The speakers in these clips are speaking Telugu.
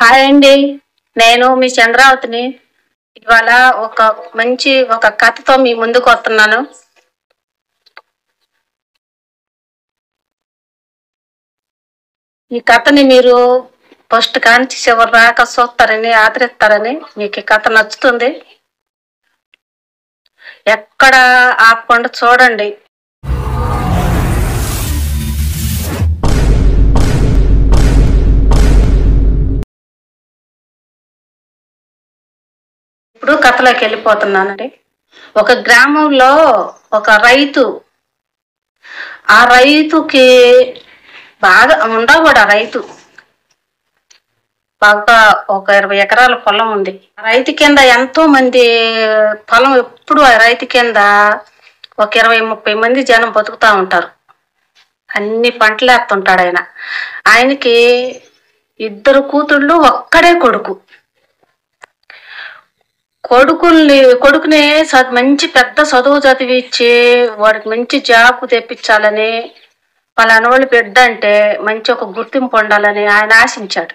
హాయ్ అండి. నేను మీ చంద్రావతిని. ఇవాళ ఒక కథతో మీ ముందుకు వస్తున్నాను. ఈ కథని మీరు ఫస్ట్ కాంచి చివరి రాక చూస్తారని ఆదరిస్తారని మీకు ఈ కథ నచ్చుతుంది. ఎక్కడ ఆపకుండా చూడండి. ఇప్పుడు కథలోకి వెళ్ళిపోతున్నానండి. ఒక గ్రామంలో ఒక రైతు, ఆ రైతుకి బాగా ఉండకూడదు. రైతు బాగా ఒక 20 ఎకరాల పొలం ఉంది. రైతు కింద ఎంతో మంది పొలం, ఎప్పుడు ఆ రైతు కింద ఒక 20-30 మంది జనం బతుకుతా ఉంటారు. అన్ని పంటలు వేస్తుంటాడు ఆయన. ఆయనకి 2 కూతుళ్ళు, ఒక్కడే కొడుకు. కొడుకుని మంచి పెద్ద చదువు చదివించి వాడికి మంచి జాబ్ తెప్పించాలని, వాళ్ళ అనవాళ్ళు బిడ్డ అంటే మంచి ఒక గుర్తింపు ఉండాలని ఆయన ఆశించాడు.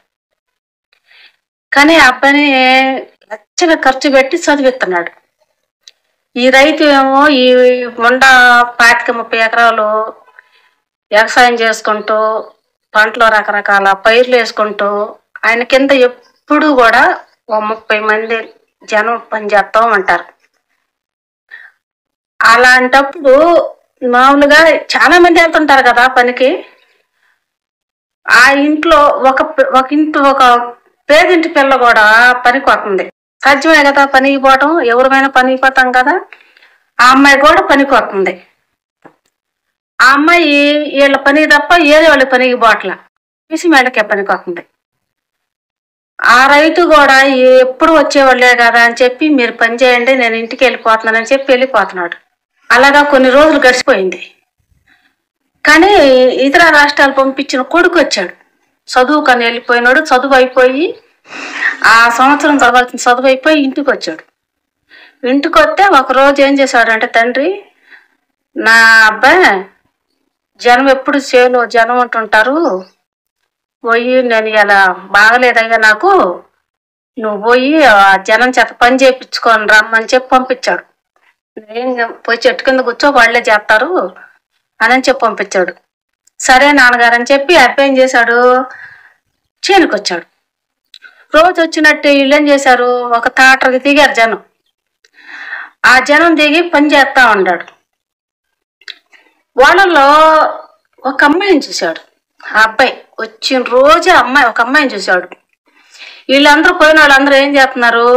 కానీ ఆ అబ్బాయిని లక్షగా ఖర్చు పెట్టి చదివిస్తున్నాడు. ఈ రైతు ఏమో ఈ 25-30 ఎకరాలు వ్యవసాయం చేసుకుంటూ, పంటలో రకరకాల పైర్లు వేసుకుంటూ, ఆయన కింద ఎప్పుడు కూడా 30 మంది జనం పని చేస్తూ ఉంటారు. అలాంటప్పుడు మామూలుగా చాలా మంది వెళ్తుంటారు కదా పనికి. ఆ ఇంట్లో ఒక పేదింటి పిల్ల కూడా పనికి వస్తుంది. సాధ్యమే కదా పనికి పోవటం, ఎవరిమైనా పనికి పోతాం కదా. ఆ అమ్మాయి కూడా పనికి వస్తుంది. ఆ అమ్మాయి వీళ్ళ పని తప్ప ఏదో వాళ్ళ పనికి పోవట్లా, పిసి మేడకే పనికి వస్తుంది. ఆ రైతు కూడా ఎప్పుడు వచ్చేవాళ్ళే కదా అని చెప్పి, మీరు పని చేయండి నేను ఇంటికి వెళ్ళిపోతున్నానని చెప్పి వెళ్ళిపోతున్నాడు. అలాగా కొన్ని రోజులు గడిచిపోయింది. కానీ ఇతర రాష్ట్రాలు పంపించిన కొడుకు వచ్చాడు. చదువుకని వెళ్ళిపోయినాడు. చదువు అయిపోయి, ఆ సంవత్సరం చదవాల్సిన చదువు అయిపోయి ఇంటికి వచ్చాడు. ఇంటికి వస్తే ఒకరోజు ఏం చేశాడంటే, తండ్రి, నా అబ్బాయి జనం ఎప్పుడు చేలో జనం అంటుంటారు, పోయి నేను ఇలా బాగలేదయ్యా నాకు, నువ్వు పోయి ఆ జనం చేత పని చేయించుకొని రమ్మని చెప్పి పంపించాడు. నేను పోయి చెట్టు కింద కూర్చో, వాళ్ళే చేస్తారు అని చెప్పి పంపించాడు. సరే నాన్నగారు అని చెప్పి అబ్బాయి ఏం చేశాడు, చేనుకు వచ్చాడు. రోజు వచ్చినట్టు వీళ్ళు ఏం చేశారు, ఒక తాటరికి దిగారు జనం. ఆ జనం దిగి పని చేస్తా ఉన్నాడు. వాళ్ళలో ఒక అమ్మాయిని చూశాడు. ఆ అబ్బాయి వచ్చిన రోజే ఒక అమ్మాయిని చూశాడు. వీళ్ళందరూ పోయిన వాళ్ళందరూ ఏం చేస్తున్నారు,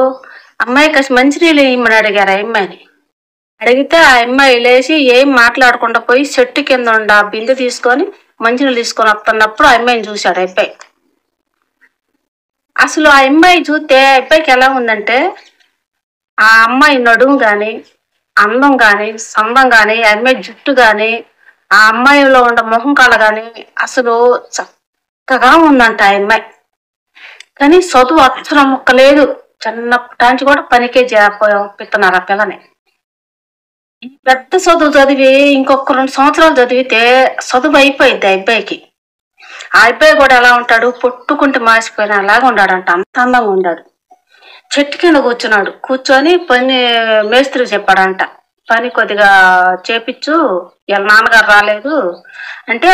అమ్మాయి కాసి మంచినీళ్ళు ఇమ్మని అడిగారు. ఆ అమ్మాయిని అడిగితే ఆ అమ్మాయి లేచి ఏం మాట్లాడకుండా పోయి చెట్టు కింద ఉండి ఆ బిందె తీసుకొని మంచినీళ్ళు తీసుకొని వస్తున్నప్పుడు ఆ అమ్మాయిని చూశాడు. అబ్బాయి అసలు ఆ అమ్మాయి చూస్తే అబ్బాయికి ఎలా ఉందంటే, ఆ అమ్మాయి నడుము కానీ, అందం కానీ, సందం కానీ, ఆ అమ్మాయి జుట్టు కానీ, ఆ అమ్మాయిలో ఉన్న మొహం కళ కానీ అసలు చక్కగా ఉందంట ఆ అమ్మాయి. కానీ చదువు అక్షరం ముక్క లేదు. చిన్నప్పటి కూడా పనికే చేపిస్తున్నారు ఆ పిల్లని. ఈ పెద్ద చదువు చదివి ఇంకొక 2 సంవత్సరాలు చదివితే చదువు అయిపోయింది ఆ అబ్బాయికి. ఆ అబ్బాయి కూడా ఎలా ఉంటాడు, పొట్టుకుంటే మాసిపోయిన అలాగా ఉన్నాడంట. అంత అందంగా ఉన్నాడు. చెట్టు కింద కూర్చొని పని మేస్త్రి చెప్పాడంట, పని కొద్దిగా చేపిచ్చు, వీళ్ళ నాన్నగారు రాలేదు అంటే,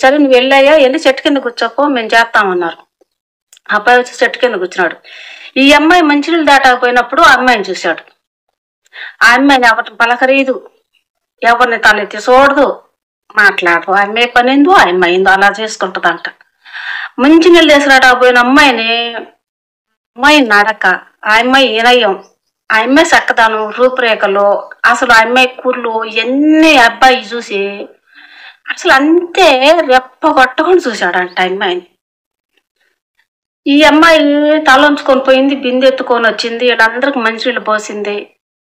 సరే నువ్వు వెళ్ళాయా, వెళ్ళి చెట్టు కింద కూర్చోపో, మేము చేస్తామన్నారు. అబ్బాయి వచ్చి చెట్టు కింద కూర్చున్నాడు. ఈ అమ్మాయి మంచినీళ్ళు దాటకపోయినప్పుడు ఆ అమ్మాయిని చూశాడు. ఆ అమ్మాయిని ఎవరిని పలకరీదు, ఎవరిని తలెత్తి చూడదు, మాట్లాడదు. ఆ అమ్మాయి పని ఏందో ఆ అమ్మాయి ఏందో అలా చేసుకుంటుందంట. మంచినీళ్ళు తీసుకురాకపోయిన అమ్మాయి నడక, ఆ అమ్మాయి వినయం, ఆ అమ్మాయి చక్కదనం, రూపురేఖలు, అసలు ఆ అమ్మాయి కూర్లు ఇవన్నీ అబ్బాయి చూసి అసలు అంతే రెప్ప కొట్టకుండా చూశాడంట ఆ అమ్మాయిని. ఈ అమ్మాయి తలంచుకొని పోయింది, బిందె ఎత్తుకొని వచ్చింది, వీళ్ళందరికి మంచినీళ్ళు పోసింది,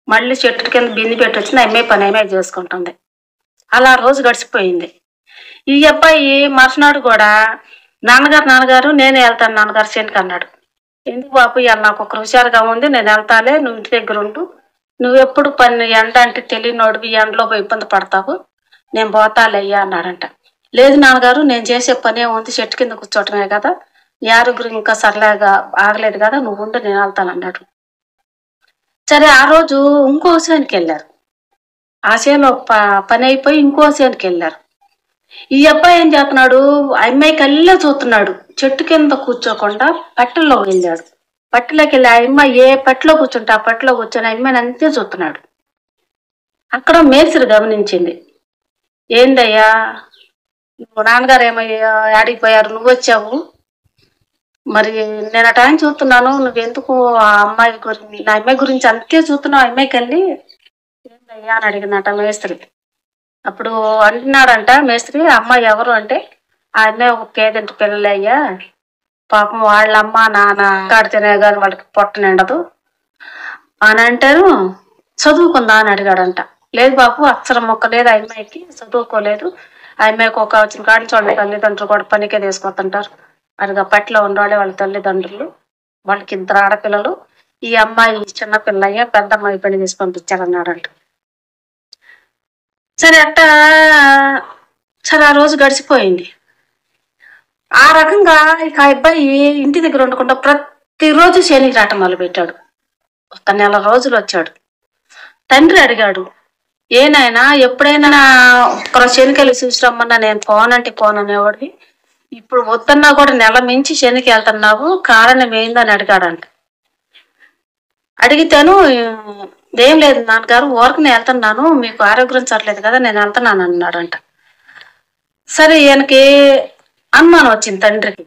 మళ్ళీ చెట్టు కింద బిందె పెట్టి వచ్చింది. అమ్మాయి పని అమ్మాయి చేసుకుంటుంది. అలా రోజు గడిచిపోయింది. ఈ అబ్బాయి మరుసనాడు కూడా, నాన్నగారు నేనే వెళ్తాను నాన్నగారు చేనుకి అన్నాడు. ఎందుకు బాబు, ఇవాళ నాకు ఒక హుషారుగా ఉంది, నేను వెళ్తాలే, నువ్వు ఇంటి దగ్గర ఉంటూ, నువ్వెప్పుడు పని ఎండ అంటే తెలియనోడివి, ఎండలో ఇబ్బంది పడతావు, నేను పోతాలే అయ్యా అన్నాడంట. లేదు నాన్నగారు, నేను చేసే పనే ఉంది, చెట్టు కింద కూర్చోవటమే కదా, నీ ఆరోగ్యం ఇంకా సరళగా ఆగలేదు కదా, నువ్వు ఉండు నేను వెళ్తాను అన్నాడు. సరే ఆ రోజు ఇంకో చేనుకి వెళ్ళారు. ఆ చేనులో పని అయిపోయి ఇంకో చేనుకి వెళ్ళారు. ఈ అబ్బాయి ఏం చేస్తున్నాడు, ఆ అమ్మాయి కళ్ళే చూస్తున్నాడు. చెట్టు కింద కూర్చోకుండా పట్టెల్లో వెళ్ళాడు. పట్టెలోకి వెళ్ళి ఆ అమ్మాయి ఏ పట్టెలో కూర్చుంటే ఆ పట్టెలో కూర్చొని ఆ అమ్మాయిని అంతే చూస్తున్నాడు. అక్కడ మేస్త్రి గమనించింది. ఏందయ్యా, నువ్వు నాన్నగారు ఏమయ్యా ఆడిపోయారు, నువ్వు వచ్చావు, మరి నేను ఆ టైం చూస్తున్నాను, నువ్వెందుకు ఆ అమ్మాయి గురించి నా అమ్మాయి గురించి అంతే చూస్తున్నావు ఆ అమ్మాయికి వెళ్ళి, ఏందయ్యా అని అడిగినట మేస్త్రి. అప్పుడు అంటున్నాడంట మేస్త్రి, అమ్మాయి ఎవరు అంటే, ఆ అమ్మాయి ఒక పేదంటి పిల్లలే అయ్యా, పాపం వాళ్ళ అమ్మ నాన్న కాడితేనే కానీ వాళ్ళకి పొట్ట నిండదు అని అంటారు. చదువుకుందా అని అడిగాడంట. లేదు బాబు, అక్షరం మొక్క లేదు ఆ అమ్మాయికి, చదువుకోలేదు. ఆ అమ్మాయికి ఒక వచ్చిన కాడి నుంచి వాళ్ళ తల్లిదండ్రులు కూడా పనికే తీసుకొస్తుంటారు. అదిగా పట్ల ఉన్నవాళ్ళే వాళ్ళ తల్లిదండ్రులు, వాళ్ళకి 2 ఆడపిల్లలు. ఈ అమ్మాయి చిన్నపిల్లయ్య, పెద్ద అమ్మాయి పెళ్లి చేసి పంపించారన్నాడంట. సరే అట్టా సరే ఆ రోజు గడిచిపోయింది. ఆ రకంగా ఇక ఆ అబ్బాయి ఇంటి దగ్గర ఉండకుండా ప్రతిరోజు శనికి రావటం మొదలుపెట్టాడు. ఒక నెల రోజులు వచ్చాడు. తండ్రి అడిగాడు, ఏనాయనా ఎప్పుడైనా ఒక్కరో శనికెళ్ళి చూసిరమ్మన్నా నేను పోనంటే పోననేవాడివి, ఇప్పుడు వద్దన్నా కూడా నెల మించి శనికి వెళ్తున్నావు, కారణం ఏందని అడిగాడంట. అడిగితేను, ఏం లేదు నాన్నగారు, ఊరికి వెళ్తున్నాను, మీకు ఆరోగ్యం సరలేదు కదా నేను వెళ్తున్నాను అన్నాడంట. సరే ఈయనకి అనుమానం వచ్చింది తండ్రికి.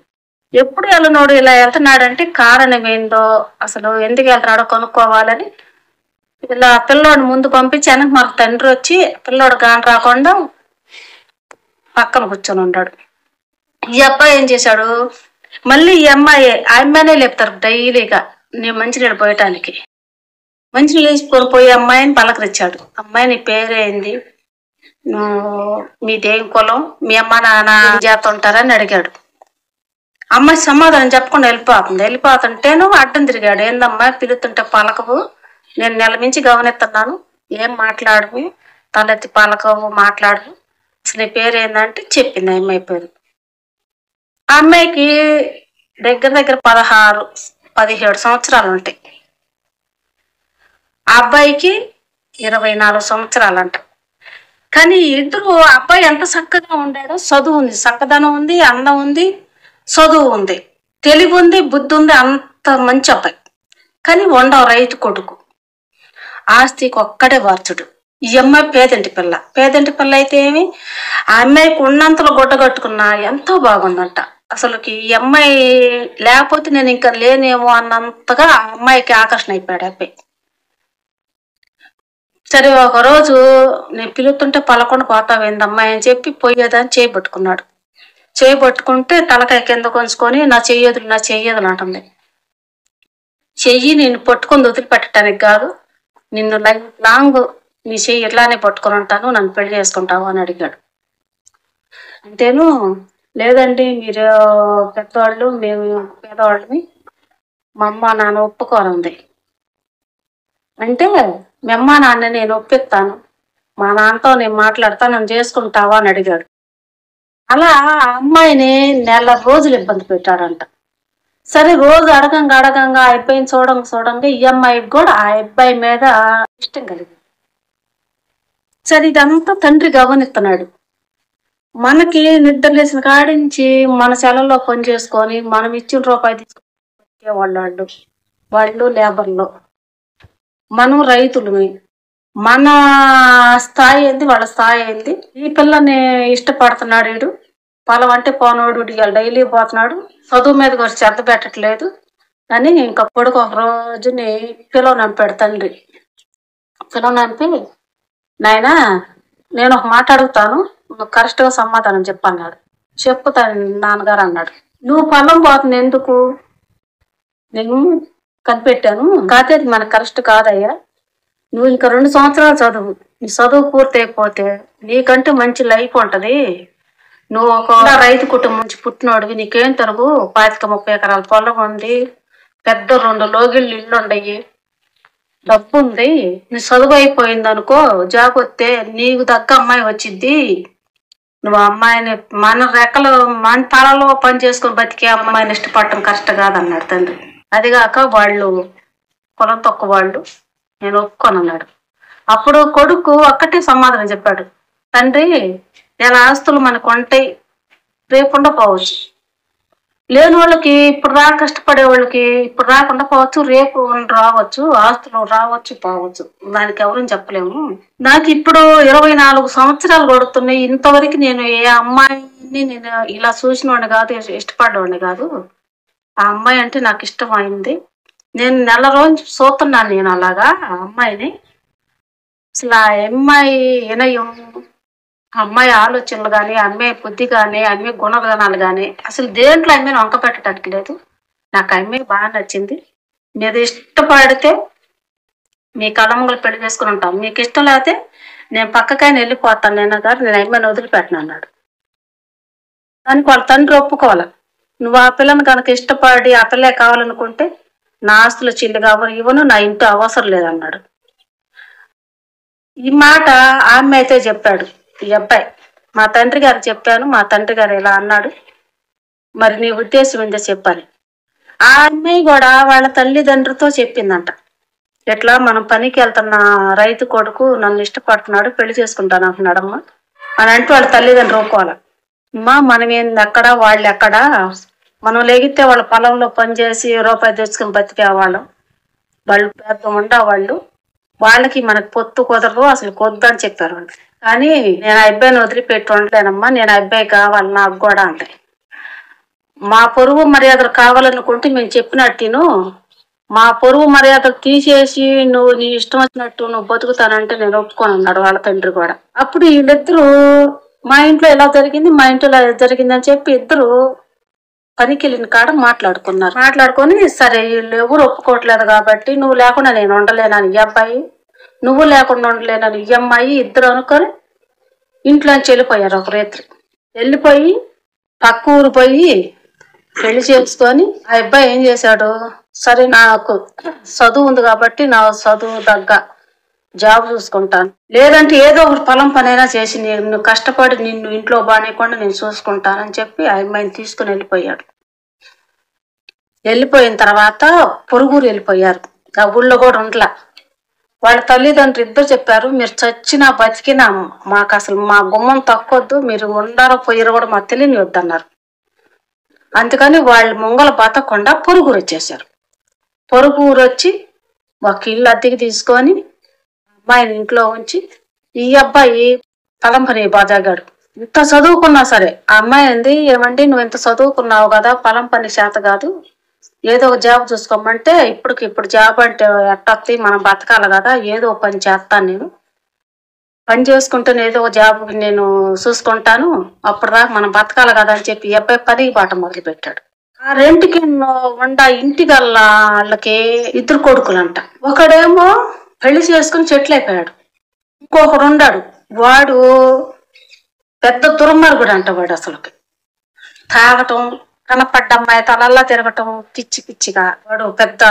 ఎప్పుడు వెళ్ళనోడు ఇలా వెళ్తున్నాడంటే కారణం ఏందో, అసలు ఎందుకు వెళ్తున్నాడో కనుక్కోవాలని ఇలా పిల్లోడు ముందు పంపించి వెనక మాకు తండ్రి వచ్చి పిల్లోడు కాని రాకుండా పక్కన కూర్చొని ఉన్నాడు. ఈ అబ్బాయి ఏం చేశాడు, మళ్ళీ ఈ అమ్మాయి ఆ అమ్మాయినే లేపుతారు డైలీగా నేను మంచినీళ్ళు పోయటానికి. మంచినీళ్ళు వేసుకొని పోయి అమ్మాయిని పలకరించాడు. అమ్మాయి నీ పేరేంది, మీదేం కులం, మీ అమ్మ నాన్న చేస్తుంటారని అడిగాడు. అమ్మాయి సమాధానం చెప్పకుండా వెళ్ళిపోతుంటేను అడ్డం తిరిగాడు. ఏందమ్మా పిలుతుంటే పలకవు, నేను నెల మించి గమనిస్తున్నాను, ఏం మాట్లాడవు, తలెత్తి పలకవు, మాట్లాడవు, అసలు నీ పేరేందంటే చెప్పింది ఆ అమ్మాయి పేరు. ఆ అమ్మాయికి దగ్గర దగ్గర 16-17 సంవత్సరాలు ఉంటాయి. ఆ అబ్బాయికి 24 సంవత్సరాలంట. కానీ ఇద్దరు అబ్బాయి ఎంత చక్కగా ఉండాడో, చదువు ఉంది, చక్కదనం ఉంది, అందం ఉంది, చదువు ఉంది, తెలివి ఉంది, బుద్ధి ఉంది, అంత మంచి అబ్బాయి. కానీ ఉండవు రైతు కొడుకు, ఆస్తికి ఒక్కడే వార్చుడు. ఈ అమ్మాయి పేదంటి పిల్ల అయితే ఏమి, ఆ అమ్మాయికి ఉన్నంతలో గుడ్డ కట్టుకున్నా ఎంతో బాగుందంట. అసలుకి ఈ అమ్మాయి లేకపోతే నేను ఇంకా లేనేమో అన్నంతగా ఆ అమ్మాయికి ఆకర్షణ అయిపోయాడు అబ్బాయి. సరే ఒకరోజు నేను పిలుతుంటే పలకుండా పోతావేంది అమ్మాయి అని చెప్పి పోయేదని చేయబట్టుకున్నాడు. చేయబట్టుకుంటే తలకాయ కింద కొంచుకొని నా చెయ్యదు అంటుంది. చెయ్యి నేను పట్టుకొని వదిలిపెట్టడానికి కాదు, నిన్ను లైఫ్ లాంగ్ నీ చెయ్యి ఇట్లానే పట్టుకొని ఉంటాను, నన్ను పెళ్లి చేసుకుంటావు అని అడిగాడు. అంతేను, లేదండి మీరు పెద్దవాళ్ళు, మేము పేదవాళ్ళని, మా అమ్మ నాన్న ఒప్పుకోనుంది అంటే, మీ అమ్మ నాన్న నేను ఒప్పిస్తాను, మా నాన్నతో నేను మాట్లాడతాను, నన్ను చేసుకుంటావా అని అడిగాడు. అలా ఆ అమ్మాయిని నెల రోజులు ఇబ్బంది పెట్టాడంట. సరే రోజు అడగంగా ఆ అబ్బాయిని చూడంగా ఈ అమ్మాయికి కూడా ఆ అబ్బాయి మీద ఇష్టం కలిగింది. సరే ఇదంతా తండ్రి గమనిస్తున్నాడు. మనకి నిద్ర లేసిన కాడించి మన సెలవులో పని చేసుకొని మనం ఇచ్చిన రూపాయి తీసుకునే వాళ్ళు లేబర్లు, మనం రైతులు, మన స్థాయి ఏంది వాళ్ళ స్థాయి ఏంది. ఈ పిల్లని ఇష్టపడుతున్నాడు వీడు, పొలం అంటే పోనోడు డైలీ పోతున్నాడు, చదువు మీద కూడా శ్రద్ధ పెట్టట్లేదు అని ఇంకా కొడుకు ఒక రోజుని పిలవనంపాడు తండ్రి. పిలవనంపి, నాయనా నేను ఒక మాట అడుగుతాను, నువ్వు కరెక్ట్గా సమాధానం చెప్పన్నాడు. చెప్పుతాను నాన్నగారు అన్నాడు. నువ్వు పొలం పోతుంది ఎందుకు, నేను కనిపెట్టాను, కాకపోతే అది మనకు కరెక్ట్ కాదయ్యా, నువ్వు ఇంకా 2 సంవత్సరాలు చదువు, నీ చదువు పూర్తి అయిపోతే నీకంటే మంచి లైఫ్ ఉంటది, నువ్వు ఒక రైతు కుటుంబం నుంచి పుట్టినోడివి, నీకేం తరుగు 25-30 ఎకరాల పొలం ఉంది, పెద్ద 2 లోగిళ్ళు ఇల్లు ఉండయి, డబ్బు ఉంది, నీ చదువు అయిపోయింది అనుకో, జాబ్ వస్తే నీకు తగ్గ అమ్మాయి వచ్చిద్ది, నువ్వు అమ్మాయిని మన రెక్కలు మన తలలో పని చేసుకుని బతికే అమ్మాయిని ఇష్టపడటం కష్టం కాదన్నాడు తండ్రి. అదిగాక వాళ్ళు కులం తక్కువ వాళ్ళు, నేను ఒప్పుకోనన్నాడు. అప్పుడు కొడుకు ఒక్కటే సమాధానం చెప్పాడు, తండ్రి ఇలా ఆస్తులు మనకు ఉంటాయి, రేపు ఉండపోవచ్చు. లేని వాళ్ళకి ఇప్పుడు కష్టపడే వాళ్ళకి ఇప్పుడు రాకుండా పోవచ్చు, రేపు రావచ్చు, ఆస్తులు రావచ్చు పోవచ్చు, దానికి ఎవరని చెప్పలేము. నాకు ఇప్పుడు 24 సంవత్సరాలు కొడుతున్నాయి, ఇంతవరకు నేను ఏ అమ్మాయిని నేను ఇలా చూసినవాడిని కాదు, ఇష్టపడేవాడిని కాదు. ఆ అమ్మాయి అంటే నాకు ఇష్టం అయింది. నేను నెల రోజు చూస్తున్నాను నేను అలాగా ఆ అమ్మాయిని. అసలు ఆ అమ్మాయి వినయం, అమ్మాయి ఆలోచనలు కానీ, అమ్మాయి బుద్ధి కానీ, అమ్మాయి గుణగణాలు కానీ, అసలు దేంట్లో అమ్మాయిని వంక పెట్టడానికి లేదు. నాకు అమ్మాయి బాగా నచ్చింది. మీరు ఇష్టపడితే మీ కళమ్మలు పెళ్లి చేసుకుని ఉంటాం, మీకు ఇష్టం లేకపోతే నేను పక్కకైనా వెళ్ళిపోతాను, నేను గారు నేను అమ్మాయిని వదిలిపెట్టను అన్నాడు. దానికి వాళ్ళ తండ్రి ఒప్పుకోవాలి. నువ్వు ఆ పిల్లని కనుక ఇష్టపడి ఆ పిల్లే కావాలనుకుంటే నా ఆస్తులు చిల్లి కావాలి ఇవ్వను, నా ఇంట్లో అవసరం లేదన్నాడు. ఈ మాట ఆమె అయితే చెప్పాడు ఈ అబ్బాయి, మా తండ్రి గారు చెప్పాను, మా తండ్రి గారు ఇలా అన్నాడు, మరి నీ ఉద్దేశం ఏంటో చెప్పాలి. ఆ అమ్మాయి కూడా వాళ్ళ తల్లిదండ్రులతో చెప్పిందంట, ఎట్లా మనం పనికి వెళ్తున్న రైతు కొడుకు నన్ను ఇష్టపడుతున్నాడు, పెళ్లి చేసుకుంటాను అంటున్నాడమ్మా అని అంటే వాళ్ళ తల్లిదండ్రులు ఒప్పుకోవాలి. అమ్మా మనం ఏంది అక్కడ, వాళ్ళు ఎక్కడ, మనం లెగితే వాళ్ళ పొలంలో పనిచేసి రూపాయి తెచ్చుకుని బతికేవాళ్ళం, వాళ్ళు పెద్ద ఉండేవాళ్ళు, వాళ్ళకి మనకు పొత్తు కుదరదు, అసలు కొద్దు అని చెప్పారు వాళ్ళు. కానీ నేను ఆ అబ్బాయిని వదిలిపెట్టి ఉండలేనమ్మా, నేను అబ్బాయి కావాలి నాకు కూడా అంటే. మా పొరుగు మర్యాదలు కావాలనుకుంటే మేము చెప్పినట్టు మా పొరుగు మర్యాదలు తీసేసి నువ్వు నీ ఇష్టం వచ్చినట్టు నువ్వు బతుకుతానంటే నేను ఒప్పుకొని అన్నాడు వాళ్ళ తండ్రి కూడా. అప్పుడు వీళ్ళిద్దరూ మా ఇంట్లో ఎలా జరిగింది, మా ఇంట్లో ఎలా జరిగింది అని చెప్పి ఇద్దరు పనికి వెళ్ళిన కాడ మాట్లాడుకున్నారు. మాట్లాడుకొని సరే వీళ్ళు ఎవరు ఒప్పుకోవట్లేదు కాబట్టి నువ్వు లేకుండా నేను ఉండలేనని ఈ అబ్బాయి, నువ్వు లేకుండా ఉండలేనని ఈ అమ్మాయి ఇద్దరు అనుకొని ఇంట్లోంచి వెళ్ళిపోయారు. ఒక రాత్రి వెళ్ళిపోయి పక్క ఊరు పోయి పెళ్లి చేసుకొని ఆ అబ్బాయి ఏం చేశాడు, సరే నాకు చదువు ఉంది కాబట్టి నా చదువు తగ్గ జాబ్ చూసుకుంటాను, లేదంటే ఏదో ఒకటి పొలం పనైనా చేసి నేను కష్టపడి నిన్ను ఇంట్లో బానేకుండా నేను చూసుకుంటానని చెప్పి ఆ అమ్మాయిని తీసుకుని వెళ్ళిపోయాడు. వెళ్ళిపోయిన తర్వాత పొరుగురు వెళ్ళిపోయారు, ఆ ఊళ్ళో కూడా ఉండలా. వాళ్ళ తల్లిదండ్రులు ఇద్దరు చెప్పారు, మీరు చచ్చినా బతికినా మాకు అసలు మా గుమ్మం తక్కువద్దు, మీరు ఉండారో పోయారో కూడా మాకు తెలియని వద్దన్నారు. అందుకని వాళ్ళు ముంగల బతకుండా పొరుగురు వచ్చేసారు. పొరుగురు వచ్చి ఒక ఇల్లు అద్దెకి తీసుకొని అమ్మాయిని ఇంట్లో ఉంచి, ఈ అబ్బాయి పొలం పని బాజాగాడు, ఇంత చదువుకున్నా సరే ఆ అమ్మాయి అంది, ఏమండి నువ్వు ఇంత చదువుకున్నావు కదా, పొలం పని చేత కాదు, ఏదో ఒక జాబ్ చూసుకోమంటే ఇప్పుడు జాబ్ అంటే ఎట్టొత్తి మనం బతకాలి కదా, ఏదో పని చేస్తాను, నేను పని చేసుకుంటాను, ఏదో ఒక జాబ్ నేను చూసుకుంటాను, అప్పుడు దాకా మనం బతకాలి కదా అని చెప్పి ఈ అబ్బాయి పని బాట మొదలు పెట్టాడు. ఆ రెంటికి ఉండ ఇంటికల్లా వాళ్ళకి ఇద్దరు కొడుకులంట. ఒకడేమో పెళ్లి చేసుకుని చెట్లు అయిపోయాడు, ఇంకొకడు ఉన్నాడు వాడు పెద్ద దుర్మార్గుడు అంట. వాడు అసలుకి తాగటం, కనపడ్డ అమ్మాయి తలల్లా తిరగటం, పిచ్చి పిచ్చిగా, వాడు పెద్ద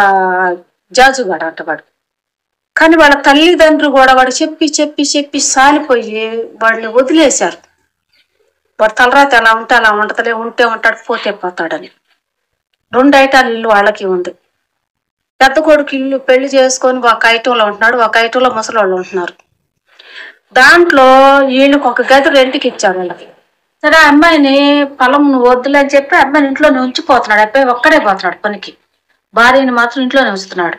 జాజుగాడు అంట వాడు. కానీ వాళ్ళ తల్లిదండ్రులు కూడా వాడు చెప్పి చెప్పి చెప్పి సాలిపోయి వాడిని వదిలేశారు. వాడు తలరాత ఎలా ఉంటే అలా ఉండతలే, ఉంటే ఉంటాడు పోతే పోతాడని. 2 ఐటాలు ఇల్లు వాళ్ళకి ఉంది. పెద్ద కొడుకు ఇల్లు పెళ్లి చేసుకొని ఒక ఐటంలో ఉంటున్నాడు, ఒక ఐటంలో ముసలి వాళ్ళు ఉంటున్నారు. దాంట్లో వీళ్ళకి ఒక గది రెంట్కి ఇచ్చారు వాళ్ళకి. సరే అమ్మాయిని పొలం నువ్వు వద్దులని చెప్పి అమ్మాయిని ఇంట్లోనే ఉంచిపోతున్నాడు. అబ్బాయి ఒక్కడే పోతున్నాడు పనికి, భార్యని మాత్రం ఇంట్లోనే ఉంచుతున్నాడు.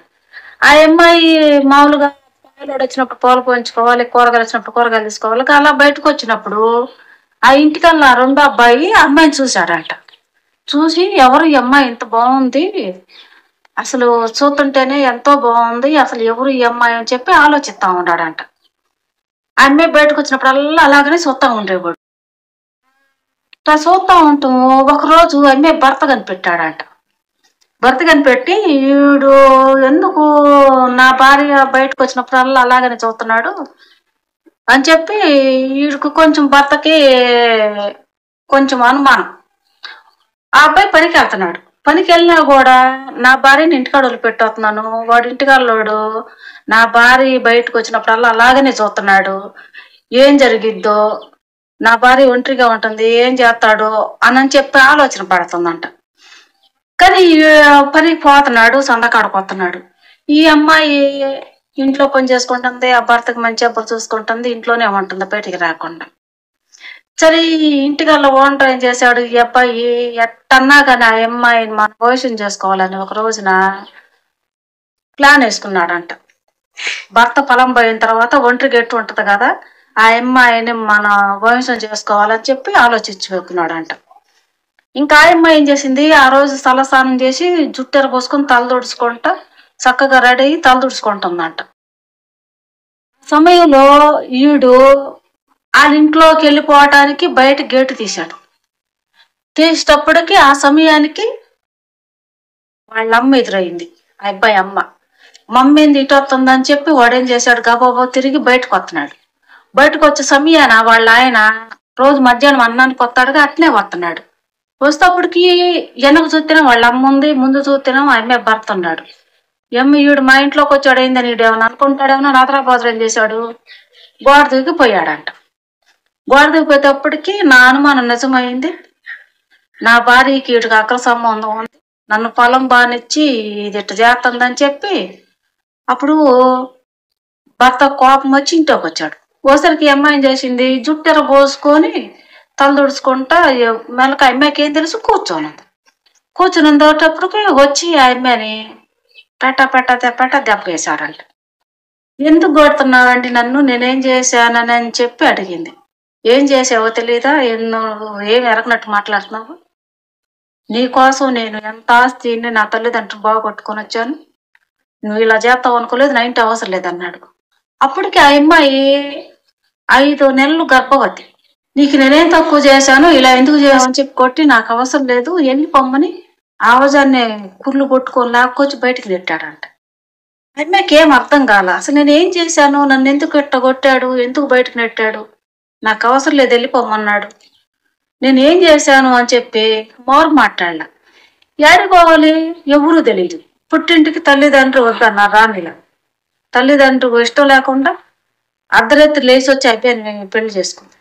ఆ అమ్మాయి మామూలుగా పాలు వచ్చినప్పుడు పాలు పోయించుకోవాలి, కూరగాయలు వచ్చినప్పుడు కూరగాయలు తీసుకోవాలి. అలా బయటకు వచ్చినప్పుడు ఆ ఇంటికల్లా రెండో అబ్బాయి అమ్మాయిని చూశాడంట. చూసి ఎవరు ఈ అమ్మాయి ఇంత బాగుంది, అసలు చూస్తుంటేనే ఎంతో బాగుంది, అసలు ఎవరు ఈ అమ్మాయి అని చెప్పి ఆలోచిస్తా ఉన్నాడంట. ఆ అమ్మాయి బయటకు వచ్చినప్పుడల్లా అలాగనే చూస్తా ఉండేవాడు. చూస్తా ఉంటాం. ఒకరోజు అమ్మాయి భర్త కనిపెట్టాడంట. భర్త కనిపెట్టి వీడు ఎందుకు నా భార్య బయటకు వచ్చినప్పుడల్లా అలాగనే చూస్తున్నాడు అని చెప్పి వీడికి కొంచెం భర్తకి కొంచెం అనుమానం. ఆ అబ్బాయి పనికి వెళ్తున్నాడు, పనికి వెళ్ళినా కూడా నా భార్యని ఇంటికాడ వదిలిపెట్టేస్తున్నాను, వాడు ఇంటికాడలోడు నా భార్య బయటకు వచ్చినప్పుడల్లా అలాగనే చూస్తున్నాడు, ఏం జరిగిద్దో నా భార్య ఒంటరిగా ఉంటుంది, ఏం చేస్తాడో అని చెప్పి ఆలోచన పడుతుందంట. కానీ పనికి పోతున్నాడు, సందకాడకు వస్తున్నాడు. ఈ అమ్మాయి ఇంట్లో పని చేసుకుంటుంది, ఆ భర్తకి మంచి అబ్బలు చూసుకుంటుంది, ఇంట్లోనే ఉంటుంది బయటికి రాకుండా. సరే ఇంటికల్లా ఓనర్ ఏం చేశాడు, ఈ అబ్బాయి ఎట్టన్నా కానీ ఆ అమ్మాయిని మన భవిష్యం చేసుకోవాలని ఒక రోజున ప్లాన్ వేసుకున్నాడంట. భర్త పొలం పోయిన తర్వాత ఒంటరి గట్టి ఉంటుంది కదా, ఆ అమ్మాయిని మన భవిష్యం చేసుకోవాలని చెప్పి ఆలోచించుకున్నాడంట. ఇంకా ఆ అమ్మాయి ఏం చేసింది, ఆ రోజు తలస్నానం చేసి జుట్టెర పోసుకొని తల తుడుచుకుంటా చక్కగా రెడీ అయ్యి తల తుడుచుకుంటుందంట. సమయంలో ఈడు వాళ్ళ ఇంట్లోకి వెళ్ళిపోవటానికి బయట గేటు తీశాడు. తీసేటప్పటికి ఆ సమయానికి వాళ్ళ అమ్మ ఎదురైంది. ఆ అబ్బాయి అమ్మ మమ్మీంది ఇటు వస్తుందని చెప్పి వాడేం చేశాడు, గబాబో తిరిగి బయటకు వస్తున్నాడు. బయటకు వచ్చే సమయాన వాళ్ళ ఆయన రోజు మధ్యాహ్నం అన్నానికి వస్తాడుగా, అట్నే వస్తున్నాడు. వస్తేప్పటికి వెనక చూస్తేనే వాళ్ళ అమ్మ ఉంది, ముందు చూస్తేనే ఆ అమ్మాయి భర్త ఉన్నాడు. ఈడు మా ఇంట్లోకి వచ్చాడు అయిందని ఈడు ఏమన్నా అనుకుంటాడేమో, నాదరాబాదరం ఏం చేశాడు, గోడ దూకి పోయాడంట. గోడ దూకిపోయేటప్పటికి నా అనుమానం నిజమైంది. నా భార్యకి వీటికి అక్ర సంబంధం ఉంది, నన్ను పొలం బానిచ్చి ఇది ఇట్ట చేస్తుందని చెప్పి అప్పుడు భర్త కోపం వచ్చి ఇంట్లోకి వచ్చాడు. ఓసరికి అమ్మాయి చేసింది, జుట్టెర పోసుకొని తల తుడుచుకుంటా మెలక అమ్మాయికి ఏం తెలుసు కూర్చోనుంది. కూర్చునేటప్పటికి వచ్చి ఆ అమ్మాయిని పెట్ట దెబ్బ వేశాడంట. ఎందుకు కొడుతున్నావండి నన్ను, నేనేం చేశానని చెప్పి అడిగింది. ఏం చేసావో తెలీదా, ఏం ఎరగనట్టు మాట్లాడుతున్నావు, నీకోసం నేను ఎంత ఆస్తిని నా తల్లిదండ్రులు బాగొట్టుకొని వచ్చాను, నువ్వు ఇలా చేస్తావు అనుకోలేదు, నా ఇంటి అవసరం లేదన్నాడు. అప్పటికి ఆ అమ్మాయి 5 నెలలు గర్భవతి. నీకు నేనేం తక్కువ చేశాను, ఇలా ఎందుకు చేసావని చెప్పి కొట్టి నాకు అవసరం లేదు వెళ్ళి పొమ్మని ఆవజాన్ని కుర్లు కొట్టుకొని లాక్కొచ్చి బయటికి నెట్టాడంట. అమ్మాయికి ఏం అర్థం కాల, అసలు నేను ఏం చేశాను, నన్ను ఎందుకు ఎట్ట కొట్టాడు, ఎందుకు బయటకు నెట్టాడు, నాకు అవసరం లేదు వెళ్ళిపోమన్నాడు, నేను ఏం చేశాను అని చెప్పి మోరు మాట్లాడలా. ఏడిపోవాలి ఎవరు తెలియదు. పుట్టింటికి తల్లిదండ్రులు వద్దన్నారు రానిలా. తల్లిదండ్రులు ఇష్టం లేకుండా అర్ధరాత్రి లేచి వచ్చి అయిపోయి పెళ్లి చేసుకుంది.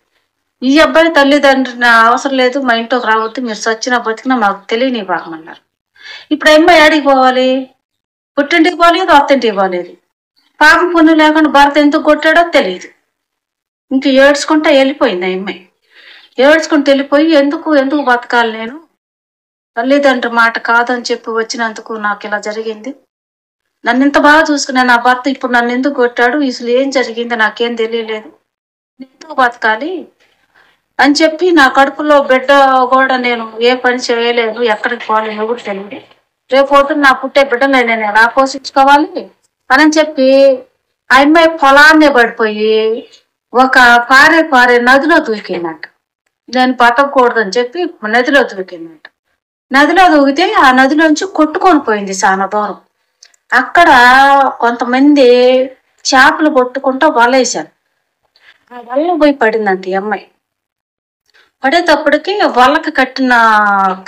ఈ అబ్బాయి తల్లిదండ్రులు అవసరం లేదు, మా ఇంట్లోకి రావద్దు, మీరు సచ్చినా బతికినా మాకు తెలియని బాగమన్నారు. ఇప్పుడు అమ్మాయి ఏడికి పోవాలి, పుట్టింటికి పోలేదు, అత్తింటికి పోలేదు. పాపం పుణ్యం లేకుండా భర్త ఎందుకు కొట్టాడో తెలియదు. ఇంక ఏడ్చుకుంటా వెళ్ళిపోయింది ఆ అమ్మాయి. ఏడ్చుకుంటూ వెళ్ళిపోయి ఎందుకు బతకాలి, నేను తల్లిదండ్రుల మాట కాదని చెప్పి వచ్చినందుకు నాకు ఇలా జరిగింది, నన్ను ఇంత బాగా చూసుకునే నా భర్త ఇప్పుడు నన్ను ఎందుకు కొట్టాడు, అసలు ఏం జరిగింది నాకేం తెలియలేదు, ఎందుకు బతకాలి అని చెప్పి నా కడుపులో బిడ్డ కూడా నేను ఏ పని చేయలేను, ఎక్కడికి పోలేను, ఎవరు తెలియదు, రేపు పొద్దున్న నా పుట్టే బిడ్డను నేను ఎలా పోషించుకోవాలి అని చెప్పి ఆ అమ్మాయి పొలాన్నే పడిపోయి ఒక పారే నదిలో దూకిందంట. నేను బతకూడదని చెప్పి నదిలో దూకిందంట. నదిలో దూకితే ఆ నదిలోంచి కొట్టుకొని పోయింది చాలా దూరం. అక్కడ కొంతమంది చేపలు కొట్టుకుంటూ వలేశారు. ఆ వల్ల పోయి పడిందంట ఈ అమ్మాయి. పడేటప్పటికి వల్లకి కట్టిన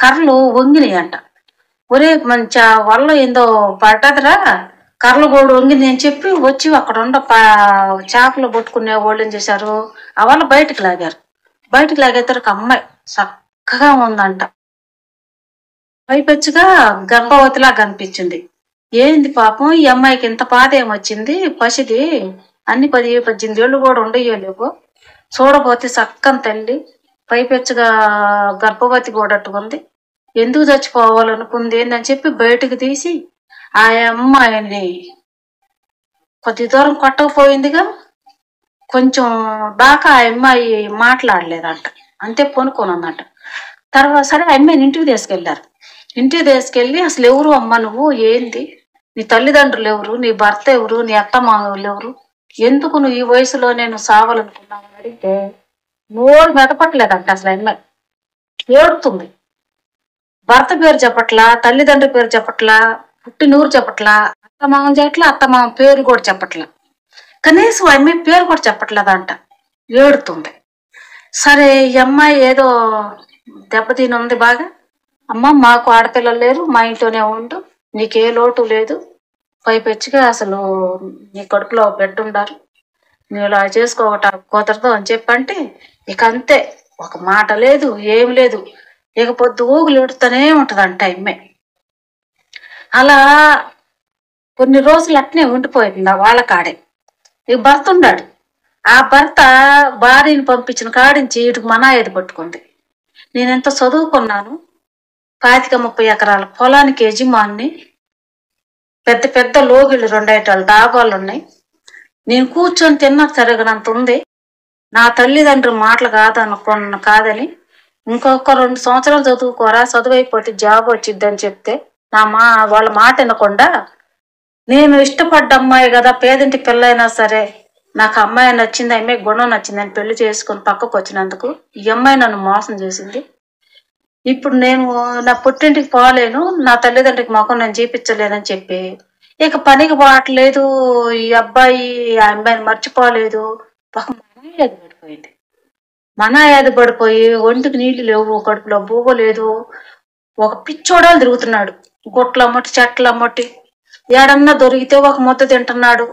కర్రలు వంగినాయి అంట. ఒరే మంచి వల్ల ఏందో పడ్డదిరా, కర్రలు కూడా వంగింది అని చెప్పి వచ్చి అక్కడ ఉన్న చేపలు పట్టుకునే వాళ్ళు ఏం చేశారు, ఆ వల్ల బయటకు లాగారు. బయటకు లాగేసరికి అమ్మాయి చక్కగా ఉందంట, పైపెచ్చుగా గర్భవతిలా కనిపించింది. ఏంది పాపం ఈ అమ్మాయికి ఇంత బాధ ఏమొచ్చింది, పసిది అన్ని 18 ఏళ్ళు కూడా ఉండయ్యలేవు, చూడబోతే చక్కని తల్లి, పైపెచ్చుగా గర్భవతి కూడా అట్టుకుంది, ఎందుకు చచ్చిపోవాలనుకుంది ఏందని చెప్పి బయటకు తీసి ఆ అమ్మాయిని కొద్ది దూరం కొట్టకపోయిందిగా, కొంచెం దాకా ఆ అమ్మాయి మాట్లాడలేదంట, అంతే పొనుకొని ఉందంట. తర్వాత సరే ఆ అమ్మాయిని ఇంటికి తీసుకెళ్లారు. ఇంటికి తీసుకెళ్ళి అసలు ఎవరు అమ్మ నువ్వు, ఏంది నీ తల్లిదండ్రులు ఎవరు, నీ భర్త ఎవరు, నీ అత్తమామలు ఎవరు, ఎందుకు నువ్వు ఈ వయసులో నేను సావాలనుకున్నావు అని అడిగితే నోరు మెదపట్లేదంట. అసలు అమ్మాయి ఏడుతుంది, భర్త పేరు చెప్పట్లా, తల్లిదండ్రుల పేరు చెప్పట్లా, పుట్టినూరు చెప్పట్లా, అత్తమామం చేయట్లా, అత్తమామ పేరు కూడా చెప్పట్లా, కనీసం అమ్మాయి పేరు కూడా చెప్పట్లేదంట, ఏడుతుంది. సరే ఈ అమ్మాయి ఏదో దెబ్బతిని ఉంది బాగా, అమ్మ మాకు ఆడపిల్లలు లేరు, మా ఇంట్లోనే ఉండు, నీకే లోటు లేదు, పైపెచ్చిగా అసలు నీ కడుపులో బిడ్డ ఉండాలి, నువ్వు ఇలా చేసుకోవటం కుదరదు అని చెప్పంటే ఇక అంతే, ఒక మాట లేదు, ఏం లేదు. ఇక పొద్దు ఊగులు ఎడుతూనే ఉంటదంట అమ్మాయి. అలా కొన్ని రోజులు అట్నే ఉండిపోయింది వాళ్ళ కాడే. ఇక భర్త ఉన్నాడు. ఆ భర్త భార్యని పంపించిన కాడించి ఇటుకు మనాయేది పట్టుకుంది. నేనెంత చదువుకున్నాను, 25-30 ఎకరాల పొలానికి యజమాని, పెద్ద పెద్ద లోగిళ్ళు 2 ఎకరాల డాబాలు ఉన్నాయి. నేను కూర్చొని తిన్నా తిరగనంత ఉంది. నా తల్లిదండ్రుల మాటలు కాదని ఇంకొక 2 సంవత్సరాలు చదువుకోరా, చదువు అయిపోతే జాబ్ వచ్చిద్దని చెప్తే వాళ్ళ మాట వినకుండా, నేను ఇష్టపడ్డ అమ్మాయి కదా, పేదింటి పిల్ల అయినా సరే నాకు అమ్మాయి నచ్చింది, అమ్మాయి గుణం నచ్చిందని పెళ్లి చేసుకుని పక్కకు వచ్చినందుకు ఈ అమ్మాయి నన్ను మోసం చేసింది. ఇప్పుడు నేను నా పుట్టింటికి పోలేను, నా తల్లిదండ్రికి మొఖం నేను చూపించలేనని చెప్పి ఇక పనికి పోవట్లేదు. ఈ అబ్బాయి ఆ అమ్మాయిని మర్చిపోలేదు. ఒక మనాయాది పడిపోయింది. మనాయాది పడిపోయి ఒంటికి నీళ్లు లేవు, కడుపులో బువ్వ లేదు. ఒక పిచ్చోడాలు తిరుగుతున్నాడు. గుట్ల అమ్మటి, చెట్ల అమ్మటి, ఏడన్నా దొరికితే ఒక ముద్ద తింటున్నాడు.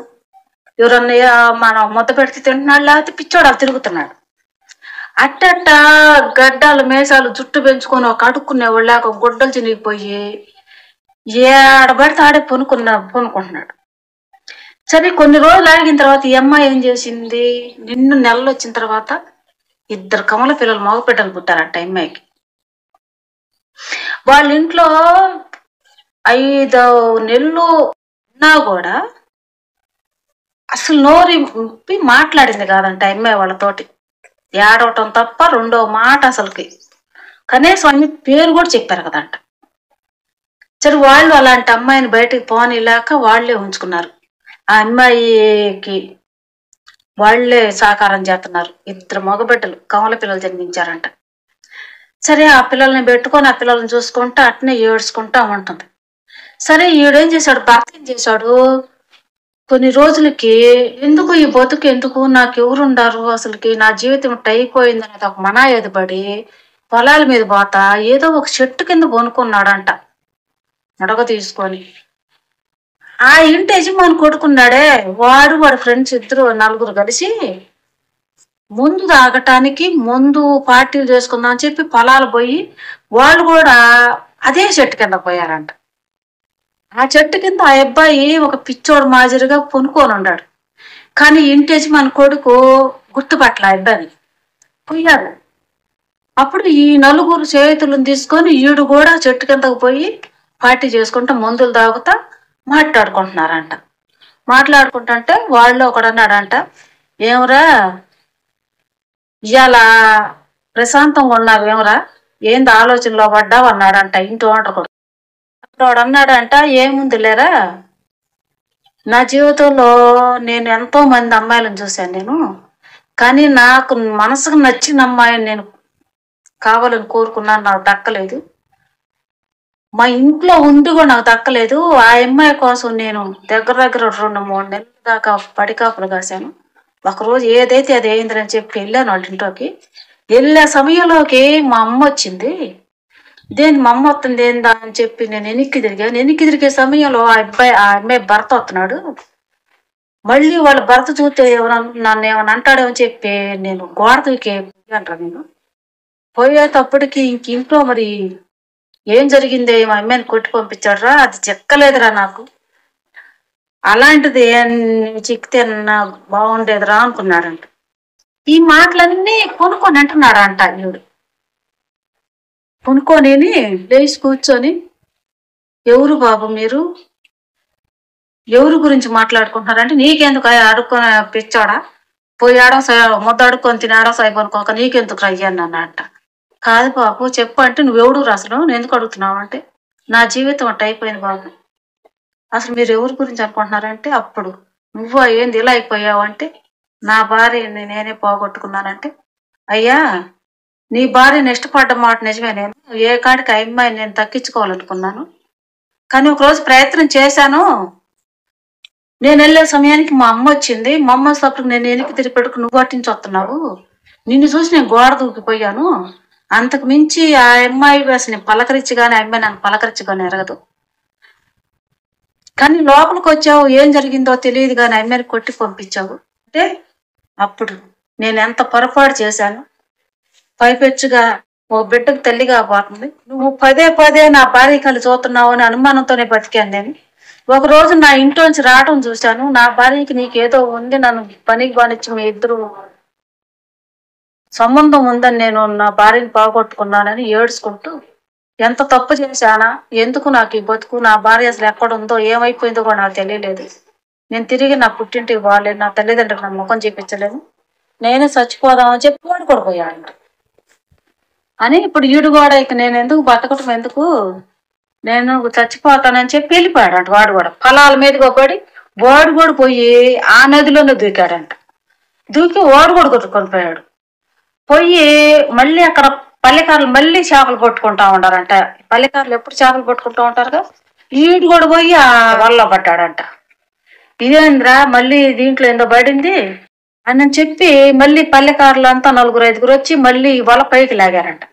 ఎవరన్నా మనం ముద్ద పెడితే తింటున్నాడు, లేకపోతే పిచ్చోడాలు తిరుగుతున్నాడు. అట్టట్ట గడ్డాలు మేసాలు జుట్టు పెంచుకొని ఒక అడుక్కునేవాళ్ళు లేక గుడ్డలు చినిగిపోయి ఏడబడితే ఆడే పొనుకుంటున్నాడు. సరే కొన్ని రోజులు ఆగిన తర్వాత ఈ అమ్మాయి ఏం చేసింది, నెలలు వచ్చిన తర్వాత 2 కమల పిల్లలు, మగ బిడ్డలు పుట్టారంట అమ్మాయికి. వాళ్ళ ఇంట్లో 5 నెలలు ఉన్నా కూడా అసలు నోరి మాట్లాడింది కాదంట అమ్మాయి వాళ్ళతోటి. ఏడవటం తప్ప రెండో మాట అసలుకి. కనీసం అన్ని పేరు కూడా చెప్పారు కదంట. సరే వాళ్ళు అలాంటి అమ్మాయిని బయటకు పోనీలేక వాళ్లే ఉంచుకున్నారు. ఆ అమ్మాయికి వాళ్లే సహకారం చేస్తున్నారు. 2 మగబిడ్డలు, కమల పిల్లలు జన్మించారంట. సరే ఆ పిల్లల్ని పెట్టుకొని ఆ పిల్లల్ని చూసుకుంటా అట్నే ఏడ్చుకుంటా ఉంటుంది. సరే ఈడేం చేశాడు, భర్త ఏం చేశాడు, కొన్ని రోజులకి ఎందుకు ఈ బతుకు, ఎందుకు నాకు ఎవరుండారు, అసలుకి నా జీవితం అయిపోయింది అనేది ఒక మనాయేది పడి పొలాల మీద పోతా ఏదో ఒక చెట్టు కింద కొనుక్కున్నాడంట నడక తీసుకొని. ఆ ఇంటి యజమాని కొడుకున్నాడే, వాడి ఫ్రెండ్స్ 4 కలిసి ముందు తాగటానికి, ముందు పార్టీలు చేసుకుందాం అని చెప్పి పొలాలు పోయి వాళ్ళు కూడా అదే చెట్టు కింద పోయారంట. ఆ చెట్టు కింద ఆ అబ్బాయి ఒక పిచ్చోడు మాదిరిగా పొనుకొని ఉన్నాడు. కానీ ఇంటి యజమాని కొడుకు గుర్తుపట్ల ఆ అబ్బాయిని. పోయారు. అప్పుడు ఈ 4 చేతులను తీసుకొని ఈడు కూడా చెట్టు కిందకు పోయి పార్టీ చేసుకుంటా మందులు తాగుతా మాట్లాడుకుంటున్నారంట. మాట్లాడుకుంటుంటే వాళ్ళు ఒకడు అన్నాడంట, ఏమరా ఇవాళ ప్రశాంతంగా ఉన్నావేమరా, ఏంది ఆలోచనలో పడ్డావు అన్నాడంట ఇంటి ఓనర్ కూడా. వాడు అన్నాడంట, ఏముంది లేరా, నా జీవితంలో నేను ఎంతో మంది అమ్మాయిలను చూశాను నేను, కానీ నాకు మనసుకు నచ్చిన అమ్మాయిని నేను కావాలని కోరుకున్నాను, నాకు దక్కలేదు. మా ఇంట్లో ఉండి కూడా నాకు దక్కలేదు. ఆ అమ్మాయి కోసం నేను దగ్గర 2-3 నెలల దాకా పడికాపులు కాశాను. ఒకరోజు ఏదైతే అది అయిందని చెప్పి వెళ్ళాను వాళ్ళ ఇంట్లోకి. వెళ్ళే సమయంలోకి మా అమ్మ వచ్చింది. మా అమ్మ వస్తుంది ఏందా అని చెప్పి నేను వెనక్కి తిరిగాను. వెనక్కి తిరిగే సమయంలో ఆ అమ్మాయి భర్త వస్తున్నాడు. మళ్ళీ వాళ్ళ భర్త చూస్తే నన్ను ఏమైనా అంటాడేమో చెప్పి నేను గోడ దూకే అంటారు. నేను పోయేటప్పటికి ఇంట్లో మరి ఏం జరిగిందే, మా అమ్మాయిని కొట్టి పంపించాడురా, అది చెక్కలేదురా నాకు, అలాంటిది చిక్కితే బాగుండేదిరా అనుకున్నాడంట. ఈ మాటలన్నీ కొనుక్కొని అంటున్నాడంట. ఈవిడు కొనుక్కొని లేచి కూర్చొని, ఎవరు బాబు మీరు, ఎవరి గురించి మాట్లాడుకుంటున్నారంటే, నీకెందుకు అడుక్కొని పిచ్చాడా, పోయి ముద్ద అడుక్కొని తినాడా సైపోనుకోక నీకెందుకు రయ్యాను అన్నట్ట. కాదు బాబు చెప్పు అంటే, నువ్వెవడు అసలు, నేను ఎందుకు అడుగుతున్నావు అంటే, నా జీవితం అట్ట అయిపోయింది బాబు, అసలు మీరు ఎవరి గురించి అనుకుంటున్నారంటే, అప్పుడు నువ్వు ఏంది ఇలా అయిపోయావు అంటే, నా భార్యని నేనే పోగొట్టుకున్నానంటే, అయ్యా నీ భార్యని ఇష్టపడ్డ మాట నిజమే, నేను ఏ కాడికి ఆ అమ్మాయిని నేను దక్కించుకోవాలనుకున్నాను, కానీ ఒకరోజు ప్రయత్నం చేశాను. నేను వెళ్ళే సమయానికి మా అమ్మ వచ్చింది. మా అమ్మ వచ్చేటప్పుడు నేను వెనక్కి తిరిగి పెట్టుకు నువ్వు అట్టించి వస్తున్నావు, నిన్ను చూసి నేను గోడ దూకిపోయాను. అంతకు మించి ఆ అమ్మాయి అసలు నేను పలకరించగానే ఆ అమ్మాయి నన్ను పలకరించగానే ఎరగదు, కానీ లోపలికి వచ్చావు, ఏం జరిగిందో తెలియదు కానీ ఆ అమ్మాయిని కొట్టి పంపించావు అంటే, అప్పుడు నేను ఎంత పొరపాటు చేశాను, పైపెచ్చుగా ఓ బిడ్డకు తల్లి కాబోతుంది, నువ్వు పదే పదే నా భార్య కళ్ళు చూస్తున్నావు అని అనుమానంతోనే బతికాను నేను. ఒక రోజు నా ఇంట్లోంచి రావడం చూశాను, నా భార్యకి నీకేదో ఉంది, నన్ను పనికి బానిచ్చి మీ ఇద్దరు సంబంధం ఉందని నేను నా భార్యని పోగొట్టుకున్నానని ఏడ్చుకుంటూ, ఎంత తప్పు చేశానా, ఎందుకు నాకు ఈ బతుకు, నా భార్య అసలు ఎక్కడుందో ఏమైపోయిందో కూడా నాకు తెలియలేదు, నేను తిరిగి నా పుట్టింటికి పోలేదు, నా తల్లిదండ్రులకు నా ముఖం చూపించలేదు, నేనే చచ్చిపోదామని చెప్పి వాడు కూడా పోయాడు అని. ఇప్పుడు ఈడు కూడా ఇక నేను ఎందుకు బతకటం ఎందుకు, నేను చచ్చిపోతానని చెప్పి వెళ్ళిపోయాడంట. వాడు కూడా పొలాల మీదకి పడి వాడు కూడా పోయి ఆ నదిలోనే దూకాడంట. దూకి వాడు కూడా కొట్టుకొని పోయాడు. పోయి మళ్ళీ అక్కడ పల్లెకారులు మళ్ళీ చేపలు పట్టుకుంటా ఉంటారంట. పల్లెకారులు ఎప్పుడు చేపలు పట్టుకుంటా ఉంటారుగా, ఈడు కూడా పోయి ఆ వల్ల పడ్డాడంట. ఇదేంద్రా మళ్ళీ దీంట్లో ఏందో పడింది అని చెప్పి మళ్ళీ పల్లెకారులు అంతా 4-5 వచ్చి మళ్ళీ వల పైకి లాగారంట.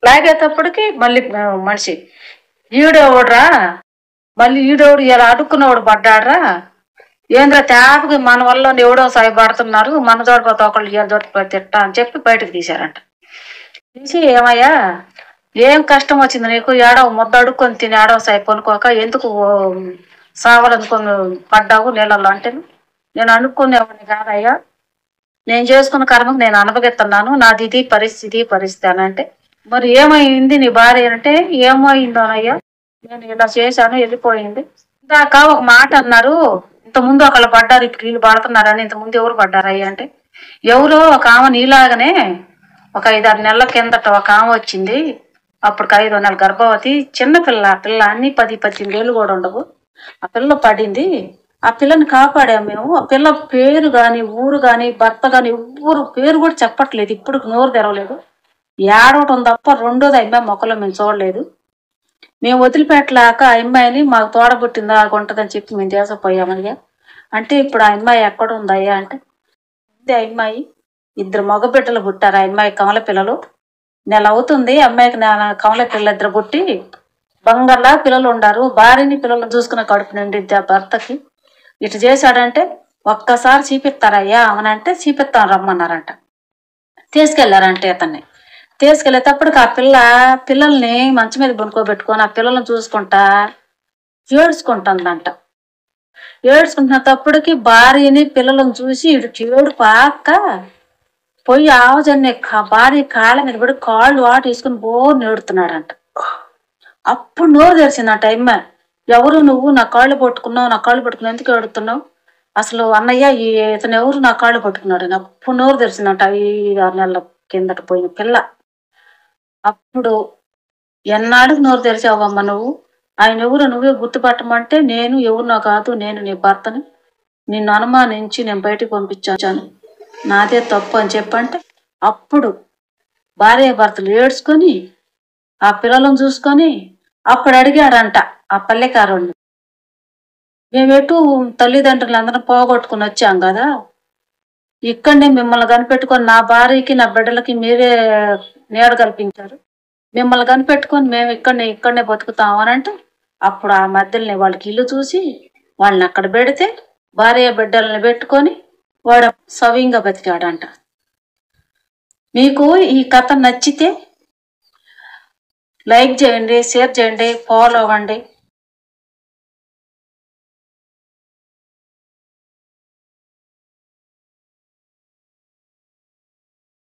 లాగేటప్పటికి మళ్ళీ మనిషి ఈడోవడరా, మళ్ళీ ఈడోడు ఇలా అడుక్కున్నవాడు పడ్డాడ్రా, ఏంద్రా తేపకి మన వల్ల ఎవడో సాయపడుతున్నారు, మన జోడిపోతే ఒకళ్ళు ఇవాళ జోడిపోతే తిట్టా అని చెప్పి బయటకు తీశారంట. తీసి ఏమయ్యా ఏం కష్టం వచ్చింది నీకు, ఏడవ ముద్ద అడుక్కొని తిని ఏడవ సాయి కొనుక్కోక ఎందుకు సావాలనుకొని పడ్డావు నీళ్ళల్లో అంటే, నేను అనుకునేవాడిని కాదయ్యా, నేను చేసుకున్న కర్మకు నేను అనుభవిస్తున్నాను, నాది ఇది పరిస్థితి అని అంటే, మరి ఏమైంది నీ భార్య అంటే, ఏమైందోనయ్యా నేను ఇలా చేశాను వెళ్ళిపోయింది. ఇందాక ఒక మాట అన్నారు, ఇంతకుముందు ఒకళ్ళు పడ్డారు ఇప్పుడు వీళ్ళు పడుతున్నారని, ఇంతకుముందు ఎవరు పడ్డారయ్యా అంటే, ఎవరో ఒక ఆమె నీలాగనే ఒక 5-6 నెలల కిందట ఒక ఆమె వచ్చింది, అప్పుడు 5 నెలల గర్భవతి, చిన్న పిల్ల, ఆ పిల్ల అన్ని 10-18 ఏళ్ళు కూడా ఉండవు, ఆ పిల్ల పడింది, ఆ పిల్లని కాపాడాము మేము. ఆ పిల్ల పేరు గాని ఊరు గాని భర్త గాని ఎవ్వరు పేరు కూడా చెప్పట్లేదు, ఇప్పుడు నోరు తెరవలేదు, ఏడవటం తప్ప రెండోది అమ్మాయి మొక్కలో మేము చూడలేదు. మేము వదిలిపెట్టలేక ఆ అమ్మాయిని మాకు తోడబుట్టిందా ఉంటుందని చెప్పి మేము తీసుకుపోయామయ్యా అంటే, ఇప్పుడు ఆ అమ్మాయి ఎక్కడ ఉందయ్యా అంటే, ఆ అమ్మాయి 2 మగ బిడ్డలు పుట్టారు, ఆ అమ్మాయి కమల పిల్లలు, నెల అవుతుంది అమ్మాయికి కమల పిల్లలు 2 పుట్టి బంగారులా పిల్లలు ఉండారు, భార్యని పిల్లలను చూసుకున్న కడుపు నిండిద్ది ఆ భర్తకి. ఇటు చేశాడంటే ఒక్కసారి చూపిస్తారయ్యా అవనంటే చూపిస్తాను రమ్మన్నారంట. తీసుకెళ్లారంటే అతన్ని తీసుకెళ్లేటప్పటికి ఆ పిల్లల్ని మంచం మీద బొనుకోబెట్టుకొని ఆ పిల్లల్ని చూసుకుంటా ఏడ్చుకుంటుందంట. ఏడ్చుకుంటున్నప్పటికి భార్యని పిల్లలను చూసి ఇటు చేడు పాక పోయి ఆవజన్ని భార్య కాళ్ళ మీద పడి కాళ్ళు వాటి వేసుకుని బోరు నేడుతున్నాడంట. అప్పుడు నోరు తెరిచిందంట అమ్మ, ఎవరు నువ్వు, నా కాళ్ళు పట్టుకున్నావు, నా కాళ్ళు పట్టుకున్నావు, ఎందుకు ఏడుతున్నావు, అసలు అన్నయ్య ఇతను ఎవరు నా కాళ్ళు పట్టుకున్నాడు అని అప్పుడు నోరు తెరిచిందంట. 5-6 నెలల కిందట పోయిన పిల్ల. అప్పుడు ఎన్నాడికి నోరు తెరిచావమ్మ నువ్వు, ఆయన ఎవరు నువ్వే గుర్తుపట్టమంటే, నేను ఎవరినో కాదు, నేను నీ భర్తని, నిన్ను అనుమానించి నేను బయటికి పంపించాను, నాదే తప్పు అని చెప్పంటే, అప్పుడు భార్య భర్తలు ఏడ్చుకొని ఆ పిల్లలను చూసుకొని అప్పుడు అడిగాడంట ఆ పల్లెకారుణ్ణి, మేమెటు తల్లిదండ్రులు అందరం పోగొట్టుకుని వచ్చాం కదా, ఇక్కడనే మిమ్మల్ని కనిపెట్టుకొని నా భార్యకి నా బిడ్డలకి మీరే నీడ కల్పించారు, మిమ్మల్ని కనిపెట్టుకొని మేము ఇక్కడనే బతుకుతాం అని అంటే, అప్పుడు ఆ మధ్యలోనే వాళ్ళకి ఇల్లు చూసి వాళ్ళని అక్కడ పెడితే భార్య బిడ్డలని పెట్టుకొని వాడు సవ్యంగా బతికాడంట. మీకు ఈ కథ నచ్చితే లైక్ చేయండి, షేర్ చేయండి, ఫాలో అవ్వండి.